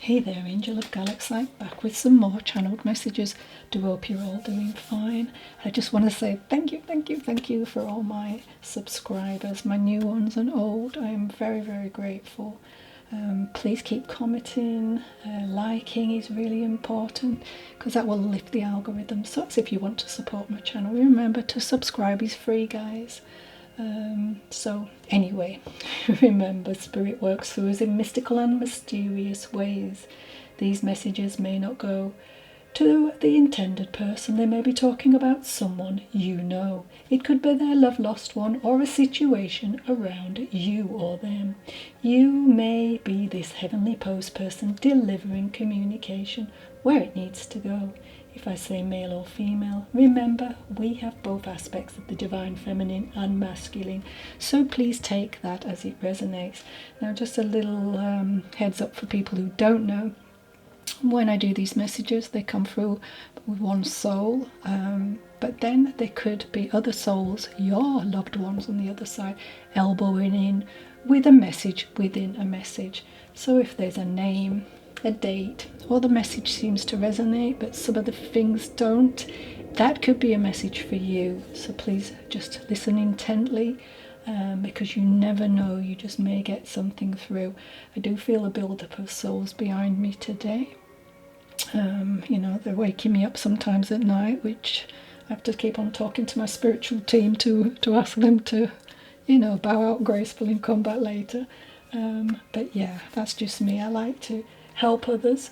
Hey there, Angel of Galaxy, back with some more channeled messages. Do hope you're all doing fine. I just want to say thank you for all my subscribers, my new ones and old. I am very, very grateful. Please keep commenting, liking is really important because that will lift the algorithm. So that's if you want to support my channel. Remember to subscribe is free, guys. So anyway, remember, Spirit works through us in mystical and mysterious ways. These messages may not go to the intended person. They may be talking about someone you know. It could be their love lost one or a situation around you or them. You may be this heavenly post person delivering communication where it needs to go. If I say male or female, remember we have both aspects of the divine feminine and masculine, so please take that as it resonates. Now just a little heads up for people who don't know, when I do these messages they come through with one soul, but then there could be other souls, your loved ones on the other side, elbowing in with a message within a message. So if there's a name, a date, or the message seems to resonate but some of the things don't, that could be a message for you. So please just listen intently, because you never know, you just may get something through. I do feel a build-up of souls behind me today. You know, they're waking me up sometimes at night, which I have to keep on talking to my spiritual team to ask them to, you know, bow out gracefully and come back later. But yeah, that's just me. I like to help others,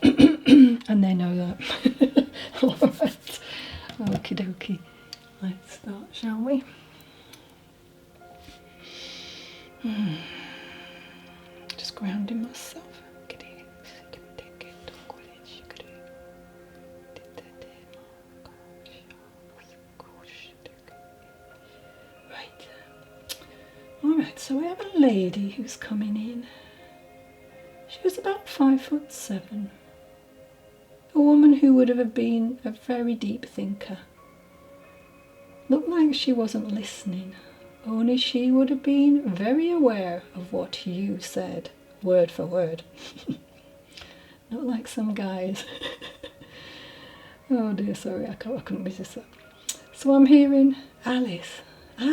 and they know that. All right, okie dokie. Let's start, shall we? Just grounding myself. Right. All right. So we have a lady who's coming in. She was about 5'7", a woman who would have been a very deep thinker. Looked like she wasn't listening, only she would have been very aware of what you said, word for word. Not like some guys. Oh dear, sorry, I couldn't resist that. So I'm hearing Alice. So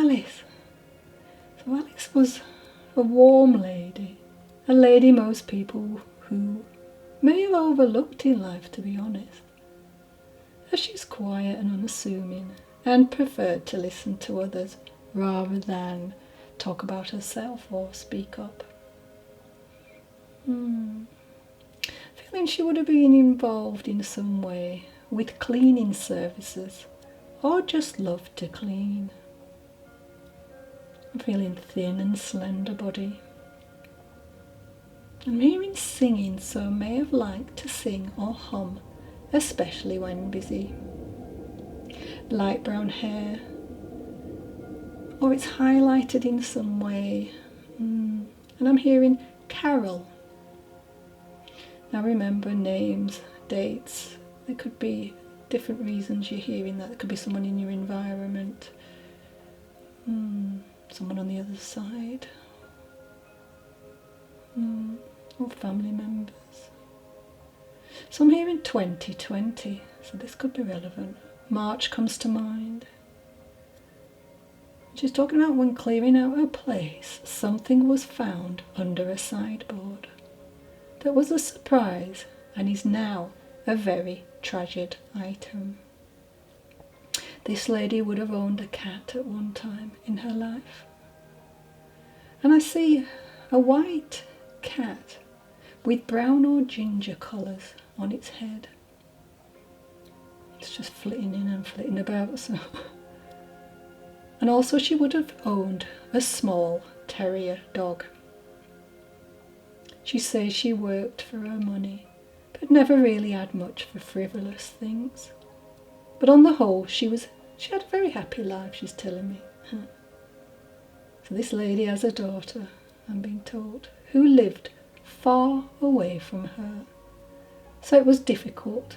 Alice was a warm lady. A lady most people who may have overlooked in life, to be honest, as she's quiet and unassuming and preferred to listen to others rather than talk about herself or speak up. Feeling she would have been involved in some way with cleaning services or just loved to clean. I'm feeling thin and slender body. I'm hearing singing, so may have liked to sing or hum, especially when busy. Light brown hair, or it's highlighted in some way. And I'm hearing Carol. Now remember, names, dates, there could be different reasons you're hearing that. There could be someone in your environment, someone on the other side. Or family members. So I'm hearing 2020, so this could be relevant. March comes to mind. She's talking about when clearing out her place, something was found under a sideboard. That was a surprise and is now a very treasured item. This lady would have owned a cat at one time in her life. And I see a white cat with brown or ginger colours on its head. It's just flitting in and flitting about. So. And also she would have owned a small terrier dog. She says she worked for her money, but never really had much for frivolous things. But on the whole, she had a very happy life, she's telling me. So this lady has a daughter, I'm being told, who lived far away from her. So it was difficult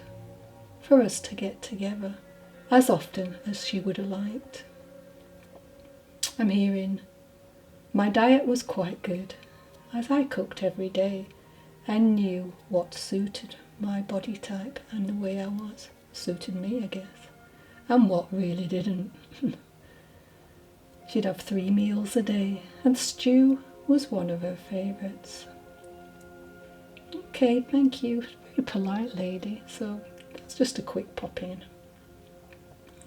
for us to get together as often as she would have liked. I'm hearing, my diet was quite good, as I cooked every day, and knew what suited my body type and the way I was. Suited me, I guess. And what really didn't. She'd have 3 meals a day, and stew was one of her favourites. Okay, thank you. Very polite lady. So that's just a quick pop in.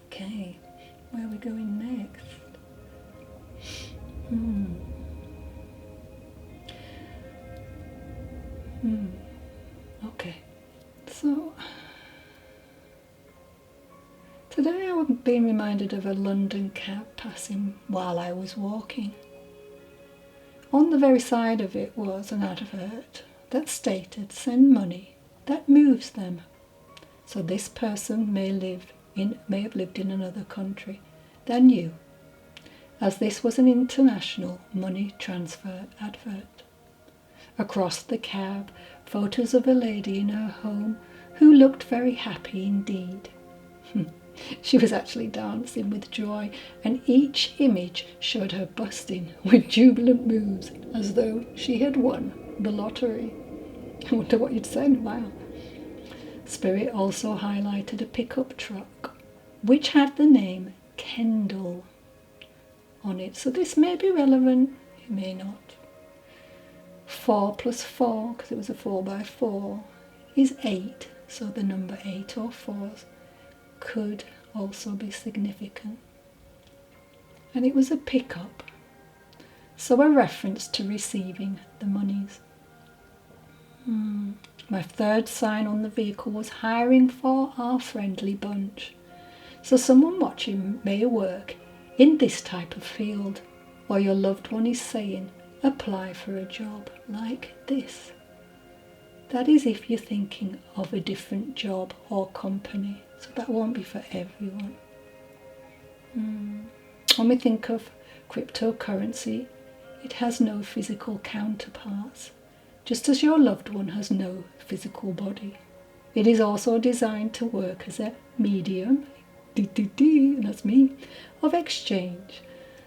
Okay, where are we going next? Okay, so today I've been reminded of a London cab passing while I was walking. On the very side of it was an advert that stated, "Send money, that moves them." So this person may have lived in another country than you, as this was an international money transfer advert. Across the cab, photos of a lady in her home who looked very happy indeed. She was actually dancing with joy, and each image showed her busting with jubilant moves as though she had won the lottery. I wonder what you'd send. Wow. Spirit also highlighted a pickup truck which had the name Kendall on it. So this may be relevant, it may not. 4 plus 4, because it was a 4x4, is 8. So the number 8 or 4s could also be significant. And it was a pickup, so a reference to receiving the monies. My third sign on the vehicle was hiring for our friendly bunch. So someone watching may work in this type of field, or your loved one is saying, apply for a job like this. That is if you're thinking of a different job or company, so that won't be for everyone. When we think of cryptocurrency, it has no physical counterparts, just as your loved one has no physical body. It is also designed to work as a medium, and that's me, of exchange.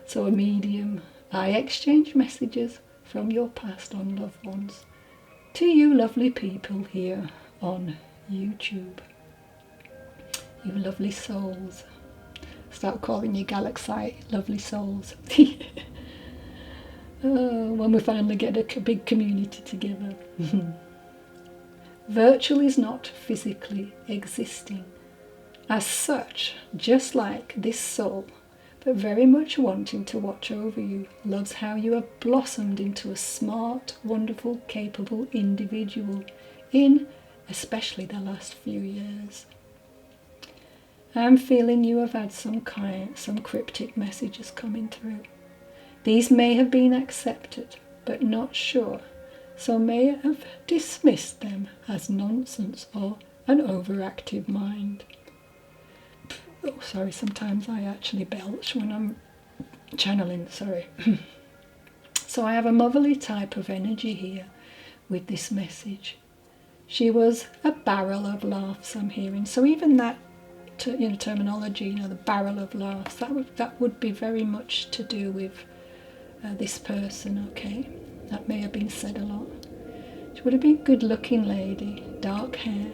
So a medium, I exchange messages from your past on loved ones to you lovely people here on YouTube. You lovely souls. Start calling you Galaxy lovely souls. When we finally get a big community together. Virtual is not physically existing as such, just like this soul, but very much wanting to watch over you, loves how you have blossomed into a smart, wonderful, capable individual in especially the last few years. I'm feeling you have had some cryptic messages coming through. These may have been accepted, but not sure, so may have dismissed them as nonsense or an overactive mind. Oh, sorry, sometimes I actually belch when I'm channeling, sorry. So I have a motherly type of energy here with this message. She was a barrel of laughs, I'm hearing. So even that terminology, the barrel of laughs, that would be very much to do with this person, okay? That may have been said a lot. She would have been a good-looking lady, dark hair,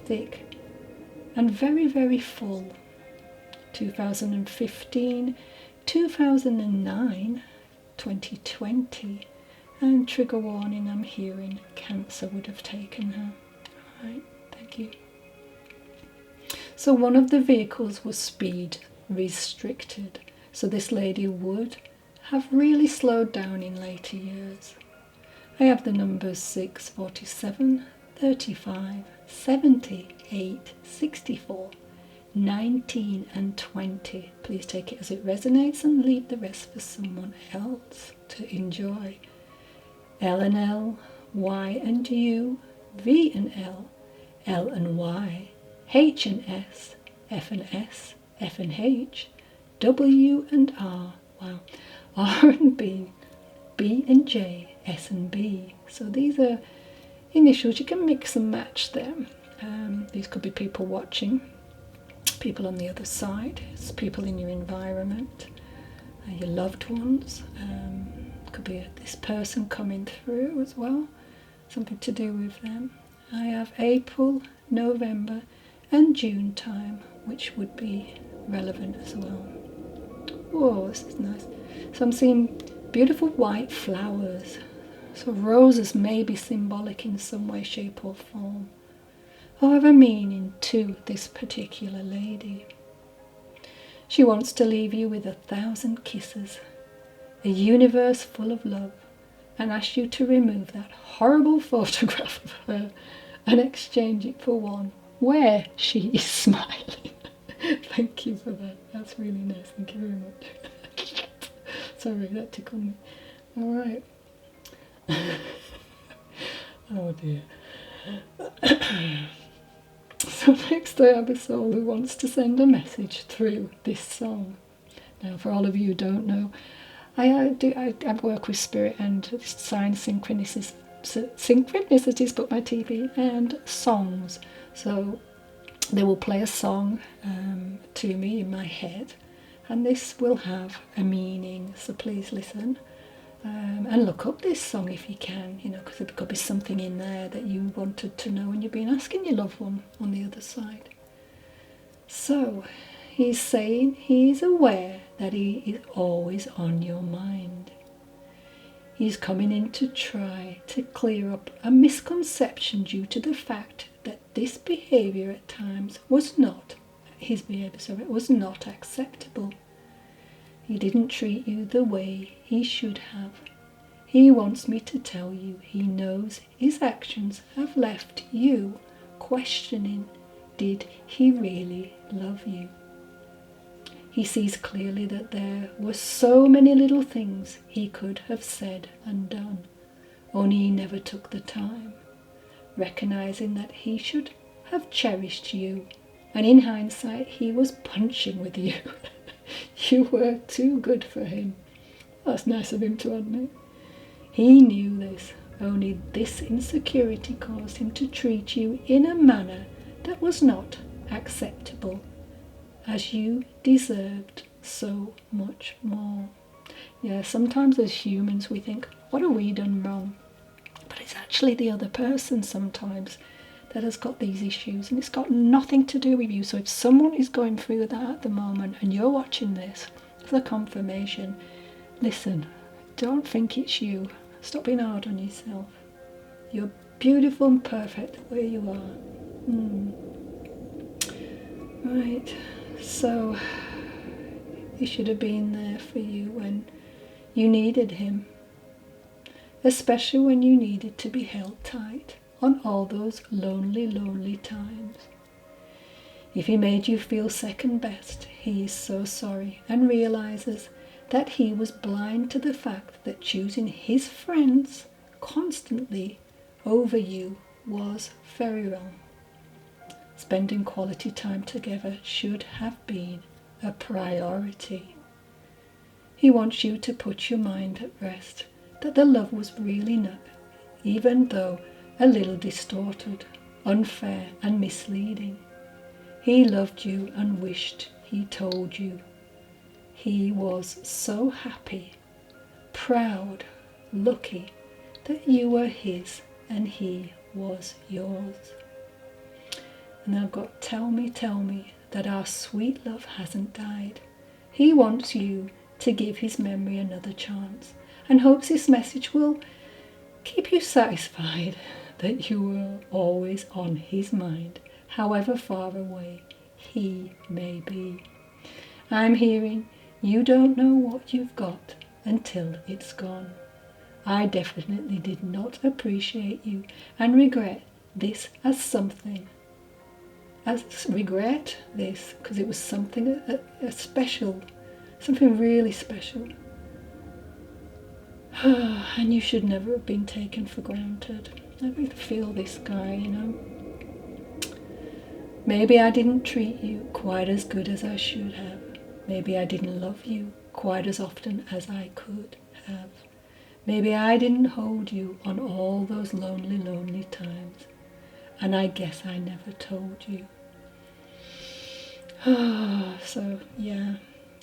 thick, and very, very full. 2015, 2009, 2020, and trigger warning, I'm hearing Cancer would have taken her. Alright, thank you. So one of the vehicles was speed restricted, so this lady would have really slowed down in later years. I have the numbers 6, 47, 35, 78, 64, 19 and 20. Please take it as it resonates and leave the rest for someone else to enjoy. L and L, Y and U, V and L, L and Y, H and S, F and S, F and H, W and R, wow, R and B, B and J, S and B. So these are initials. You can mix and match them. These could be people watching, people on the other side, it's people in your environment, your loved ones. Could be this person coming through as well. something to do with them. I have April, November and June time, which would be relevant as well. Oh, this is nice. So I'm seeing beautiful white flowers. So roses may be symbolic in some way, shape or form, or have a meaning to this particular lady. She wants to leave you with 1,000 kisses, a universe full of love, and ask you to remove that horrible photograph of her and exchange it for one where she is smiling. Thank you for that. That's really nice. Thank you very much. Sorry, that tickled me. All right. Oh dear. So next I have a soul who wants to send a message through this song. Now, for all of you who don't know, I work with spirit and sign synchronicities, but my TV and songs. So they will play a song to me in my head, and this will have a meaning. So please listen and look up this song if you can, because there could be something in there that you wanted to know and you've been asking your loved one on the other side. So he's saying he's aware that he is always on your mind. He's coming in to try to clear up a misconception due to the fact that this behaviour at times was not acceptable. He didn't treat you the way he should have. He wants me to tell you he knows his actions have left you questioning, did he really love you? He sees clearly that there were so many little things he could have said and done, only he never took the time, recognizing that he should have cherished you, and in hindsight he was punching with you. You were too good for him. That's nice of him to admit. He knew this, only this insecurity caused him to treat you in a manner that was not acceptable, as you deserved so much more. Yeah, sometimes as humans we think, what have we done wrong? But it's actually the other person sometimes that has got these issues, and it's got nothing to do with you. So if someone is going through that at the moment and you're watching this for confirmation, listen, don't think it's you. Stop being hard on yourself. You're beautiful and perfect the way you are. Right, so he should have been there for you when you needed him, especially when you needed to be held tight on all those lonely, lonely times. If he made you feel second best, he is so sorry and realizes that he was blind to the fact that choosing his friends constantly over you was very wrong. Spending quality time together should have been a priority. He wants you to put your mind at rest that the love was really not, even though a little distorted, unfair and misleading. He loved you and wished he told you. He was so happy, proud, lucky that you were his and he was yours. And I've got tell me that our sweet love hasn't died. He wants you to give his memory another chance and hopes this message will keep you satisfied that you were always on his mind, however far away he may be. I'm hearing you don't know what you've got until it's gone. I definitely did not appreciate you and regret this because it was something special, something really special. And you should never have been taken for granted. Let me feel this guy, Maybe I didn't treat you quite as good as I should have. Maybe I didn't love you quite as often as I could have. Maybe I didn't hold you on all those lonely, lonely times. And I guess I never told you. So, yeah,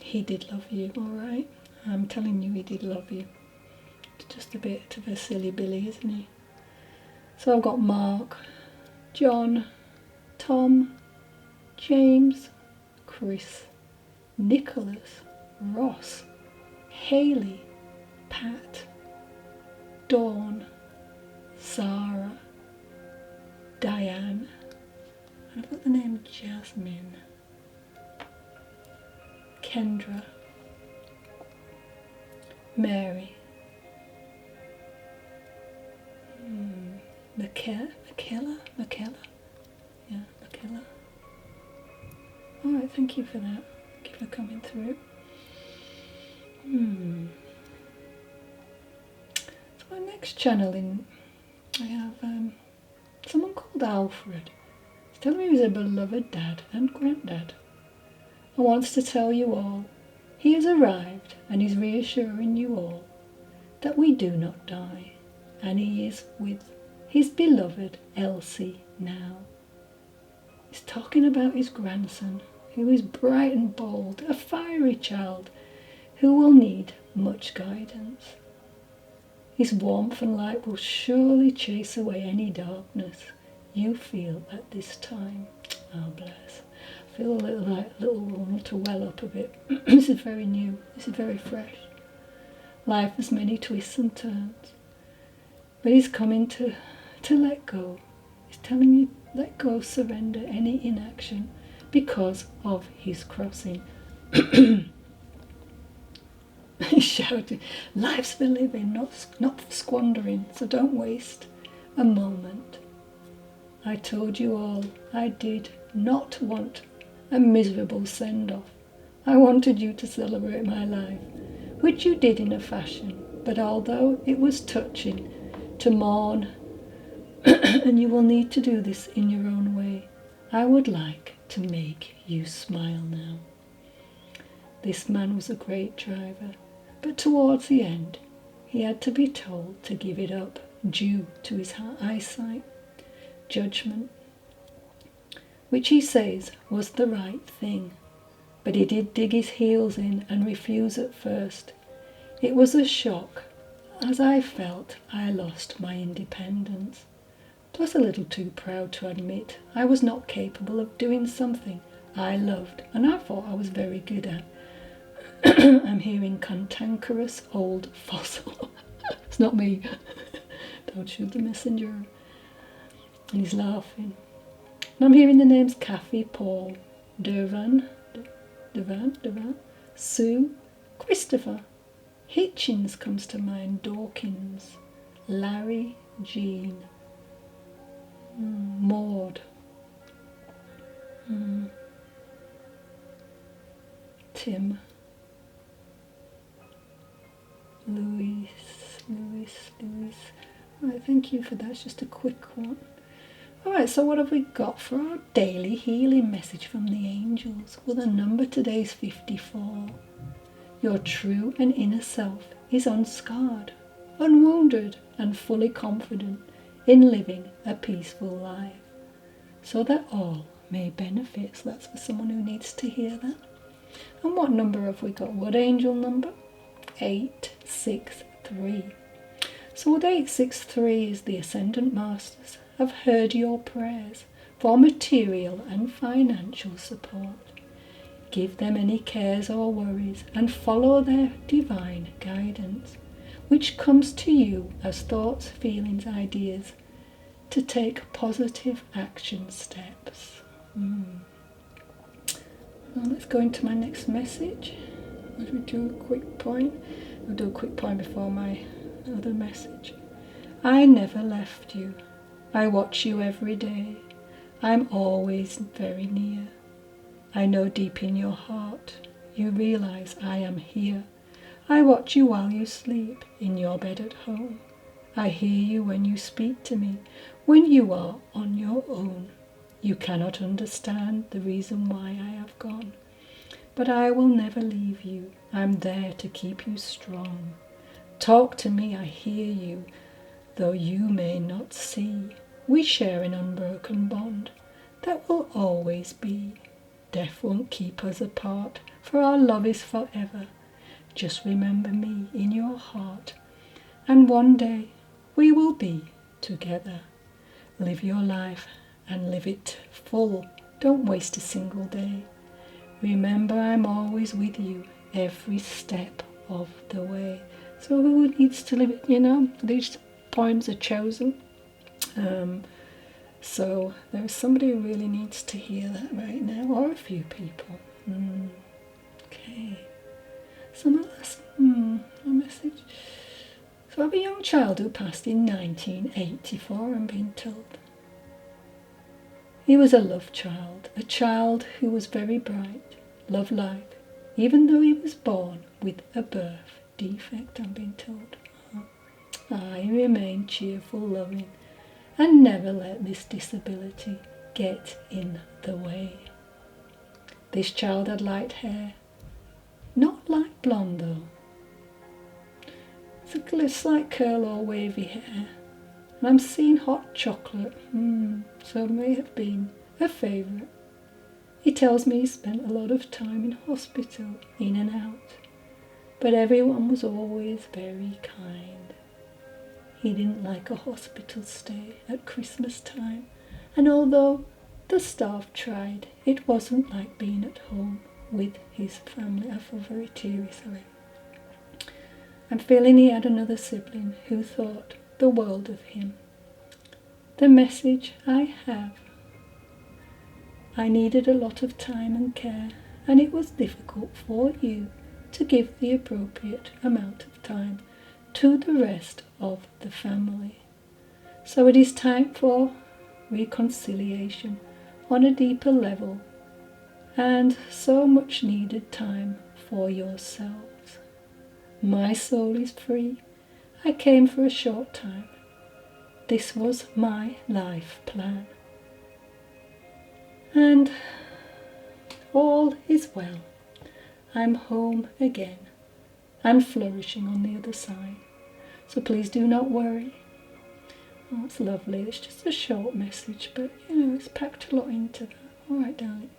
he did love you, all right? I'm telling you, he did love you. Just a bit of a silly Billy, isn't he? So I've got Mark, John, Tom, James, Chris, Nicholas, Ross, Haley, Pat, Dawn, Sarah, Diane, and I've got the name Jasmine, Kendra, Mary, Michaela, yeah, Michaela. Alright, thank you for that. Thank you for coming through. So my next channeling, I have someone called Alfred. He's telling me he's a beloved dad and granddad, and wants to tell you all he has arrived, and he's reassuring you all that we do not die, and he is with his beloved Elsie now. He's talking about his grandson, who is bright and bold, a fiery child who will need much guidance. His warmth and light will surely chase away any darkness you feel at this time. Oh, bless. I feel a little want to well up a bit. This is very new. This is very fresh. Life has many twists and turns, but he's coming to let go. He's telling you, let go, surrender any inaction because of his crossing. He's shouting, life's for living, not for squandering, so don't waste a moment. I told you all I did not want a miserable send-off. I wanted you to celebrate my life, which you did in a fashion, but although it was touching to mourn, and you will need to do this in your own way, I would like to make you smile now. This man was a great driver, but towards the end he had to be told to give it up due to his eyesight, judgment, which he says was the right thing. But he did dig his heels in and refuse at first. It was a shock, as I felt I lost my independence, plus a little too proud to admit I was not capable of doing something I loved and I thought I was very good at. I'm hearing cantankerous old fossil. It's not me. Don't shoot the messenger. And he's laughing. And I'm hearing the names Kathy, Paul, Devan, Sue, Christopher, Hitchens comes to mind, Dawkins, Larry, Jean, Maud, Tim, Louis. Right, thank you for that. It's just a quick one. Alright, so what have we got for our daily healing message from the angels? Well, the number today is 54. Your true and inner self is unscarred, unwounded, and fully confident in living a peaceful life, so that all may benefit. So that's for someone who needs to hear that. And what number have we got? What angel number? 863. So what 863 is the Ascendant Masters have heard your prayers for material and financial support. Give them any cares or worries and follow their divine guidance, which comes to you as thoughts, feelings, ideas, to take positive action steps. Now let's go into my next message. Let me do a quick point. I'll do a quick point before my other message. I never left you. I watch you every day. I'm always very near. I know deep in your heart you realize I am here. I watch you while you sleep in your bed at home. I hear you when you speak to me, when you are on your own. You cannot understand the reason why I have gone, but I will never leave you. I'm there to keep you strong. Talk to me, I hear you, though you may not see. We share an unbroken bond that will always be. Death won't keep us apart, for our love is forever. Just remember me in your heart, and one day we will be together. Live your life and live it full. Don't waste a single day. Remember, I'm always with you every step of the way. So who needs to live it? You know, these poems are chosen. So there's somebody who really needs to hear that right now, or a few people. Okay. So my last message. So I have a young child who passed in 1984, I'm being told. He was a love child, a child who was very bright, love-like, even though he was born with a birth defect, I'm being told. He remained cheerful, loving, and never let this disability get in the way. This child had light hair, not light blonde though. It's a slight curl or wavy hair, and I'm seeing hot chocolate, so it may have been a favourite. He tells me he spent a lot of time in hospital, in and out, but everyone was always very kind. He didn't like a hospital stay at Christmas time, and although the staff tried, it wasn't like being at home with his family. I feel very teary, sorry. I'm feeling he had another sibling who thought the world of him. The message I have. I needed a lot of time and care, and it was difficult for you to give the appropriate amount of time to the rest of the family. So it is time for reconciliation on a deeper level, and so much needed time for yourselves. My soul is free. I came for a short time. This was my life plan. And all is well. I'm home again and flourishing on the other side. So please do not worry. Oh, it's lovely. It's just a short message, but you know, it's packed a lot into that. All right, darling.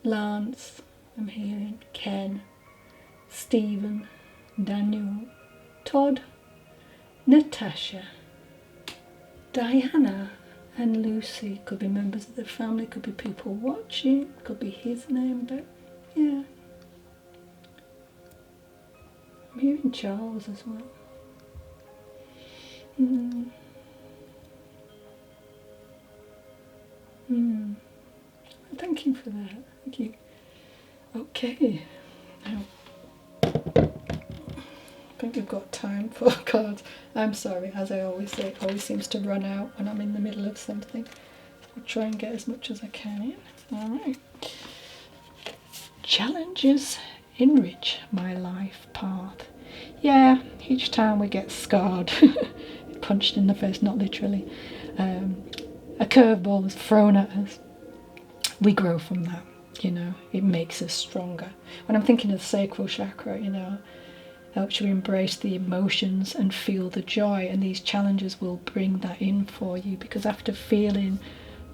Lance, I'm hearing Ken, Stephen, Daniel, Todd, Natasha, Diana, and Lucy. Could be members of the family, could be people watching, could be his name, but yeah. I'm hearing Charles as well. Thank you for that. Thank you. Okay. Now, I think we've got time for cards. I'm sorry, as I always say, it always seems to run out when I'm in the middle of something. I'll try and get as much as I can in. Alright. Challenges enrich my life path. Yeah, each time we get scarred, punched in the face, not literally, a curveball is thrown at us, we grow from that, you know, it makes us stronger. When I'm thinking of the sacral chakra, you know, helps you embrace the emotions and feel the joy, and these challenges will bring that in for you, because after feeling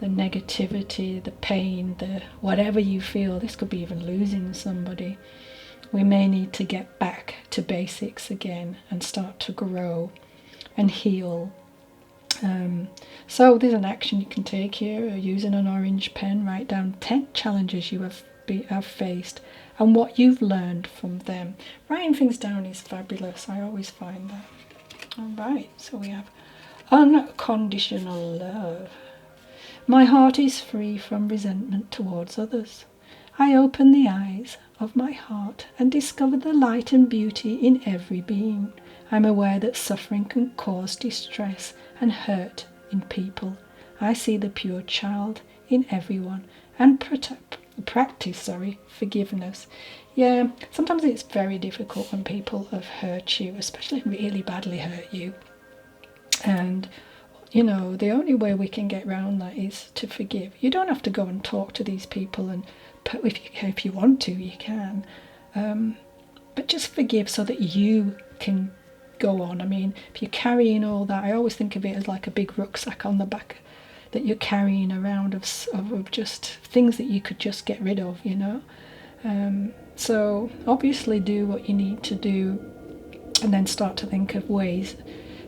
the negativity, the pain, the whatever you feel, this could be even losing somebody, we may need to get back to basics again and start to grow and heal. So there's an action you can take here. Using an orange pen, write down 10 challenges you have faced and what you've learned from them. Writing things down is fabulous. I always find that. Alright, so we have unconditional love. My heart is free from resentment towards others. I open the eyes of my heart and discover the light and beauty in every being. I'm aware that suffering can cause distress and hurt in people. I see the pure child in everyone and practice forgiveness. Yeah, sometimes it's very difficult when people have hurt you, especially really badly hurt you. And you know, the only way we can get around that is to forgive. You don't have to go and talk to these people, and if you want to, you can. But just forgive so that you can go on. I mean, if you're carrying all that, I always think of it as like a big rucksack on the back that you're carrying around of just things that you could just get rid of, you know. So obviously do what you need to do, and then start to think of ways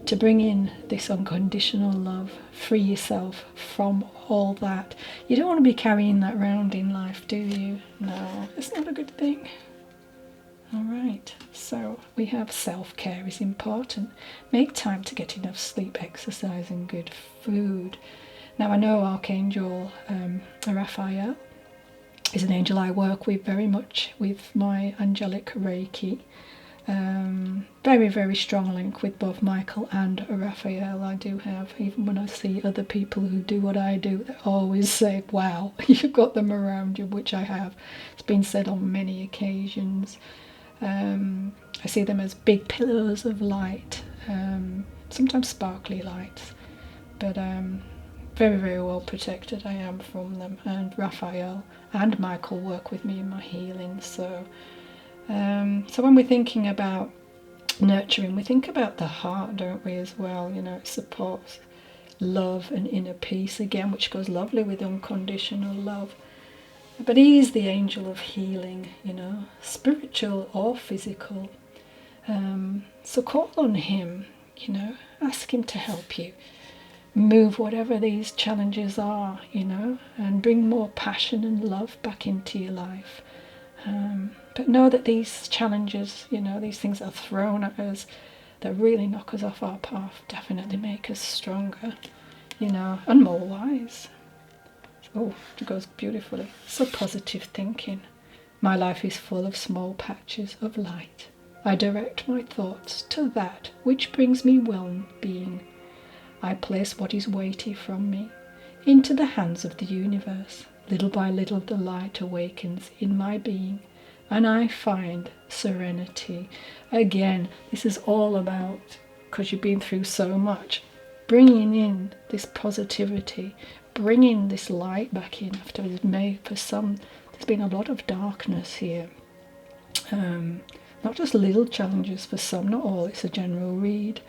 to bring in this unconditional love, free yourself from all that. You don't want to be carrying that around in life, do you? No, it's not a good thing. All right, so we have self-care is important. Make time to get enough sleep, exercise and good food. Now I know Archangel Raphael is an angel I work with very much with my angelic Reiki. Very, very strong link with both Michael and Raphael. I do have, even when I see other people who do what I do, they always say, wow, you've got them around you, which I have. It's been said on many occasions. I see them as big pillars of light, sometimes sparkly lights, but very, very well protected I am from them. And Raphael and Michael work with me in my healing. So when we're thinking about nurturing, we think about the heart, don't we, as well? You know, it supports love and inner peace again, which goes lovely with unconditional love. But he is the angel of healing, you know, spiritual or physical. So call on him, you know, ask him to help you move whatever these challenges are, you know, and bring more passion and love back into your life. But know that these challenges, you know, these things that are thrown at us that really knock us off our path definitely make us stronger, you know, and more wise. Oh, it goes beautifully. So positive thinking. My life is full of small patches of light. I direct my thoughts to that which brings me well-being. I place what is weighty from me into the hands of the universe. Little by little the light awakens in my being and I find serenity. Again, this is all about, because you've been through so much, bringing in this positivity, bringing this light back in after it's made. For some, there's been a lot of darkness here. Not just little challenges for some, not all, it's a general read.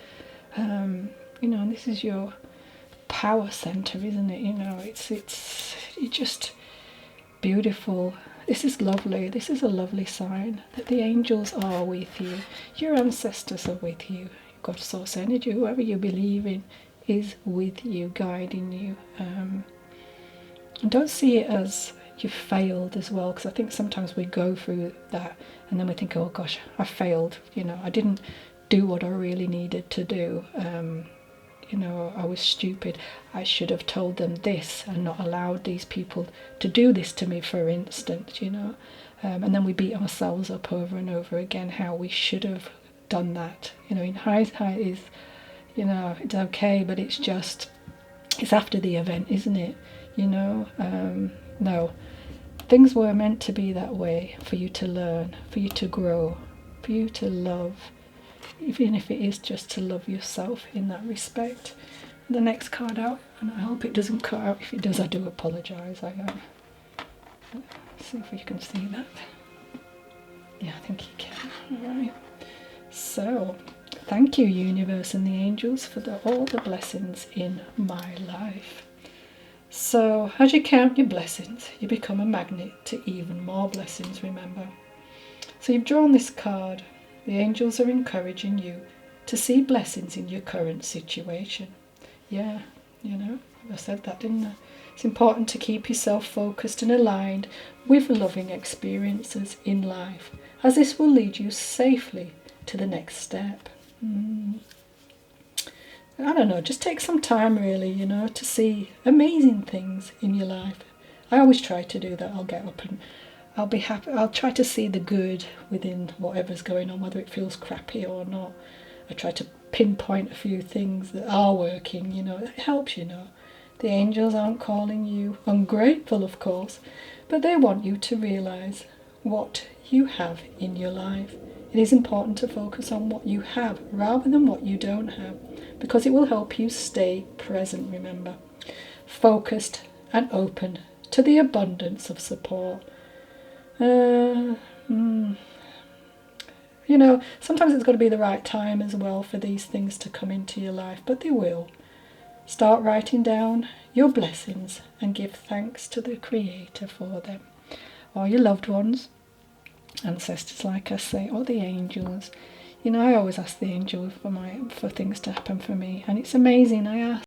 You know, and this is your power center, isn't it? You know, it's just beautiful. This is lovely. This is a lovely sign that the angels are with you. Your ancestors are with you. God, source energy, whoever you believe in, is with you, guiding you. And don't see it as you failed as well, because I think sometimes we go through that and then we think, oh gosh, I failed. You know, I didn't do what I really needed to do. You know, I was stupid. I should have told them this and not allowed these people to do this to me, for instance, you know. And then we beat ourselves up over and over again how we should have done that. You know, in hindsight is, you know, it's okay, but it's just, it's after the event, isn't it? You know, no. Things were meant to be that way, for you to learn, for you to grow, for you to love, even if it is just to love yourself in that respect. The next card out, and I hope it doesn't cut out. If it does, I do apologise. See if you can see that. Yeah, I think you can. Alright. So, thank you, universe and the angels, for all the blessings in my life. So, as you count your blessings, you become a magnet to even more blessings, remember. So you've drawn this card. The angels are encouraging you to see blessings in your current situation. Yeah, you know, I said that, didn't I? It's important to keep yourself focused and aligned with loving experiences in life, as this will lead you safely to the next step. I don't know, just take some time really, you know, to see amazing things in your life. I always try to do that. I'll get up and I'll be happy. I'll try to see the good within whatever's going on, whether it feels crappy or not. I try to pinpoint a few things that are working, you know. It helps, you know. The angels aren't calling you ungrateful, of course, but they want you to realise what you have in your life. It is important to focus on what you have rather than what you don't have, because it will help you stay present, remember. Focused and open to the abundance of support. You know, sometimes it's got to be the right time as well for these things to come into your life, but they will. Start writing down your blessings and give thanks to the Creator for them, or your loved ones, ancestors like I say, or the angels. You know, I always ask the angel for things to happen for me, and it's amazing. I ask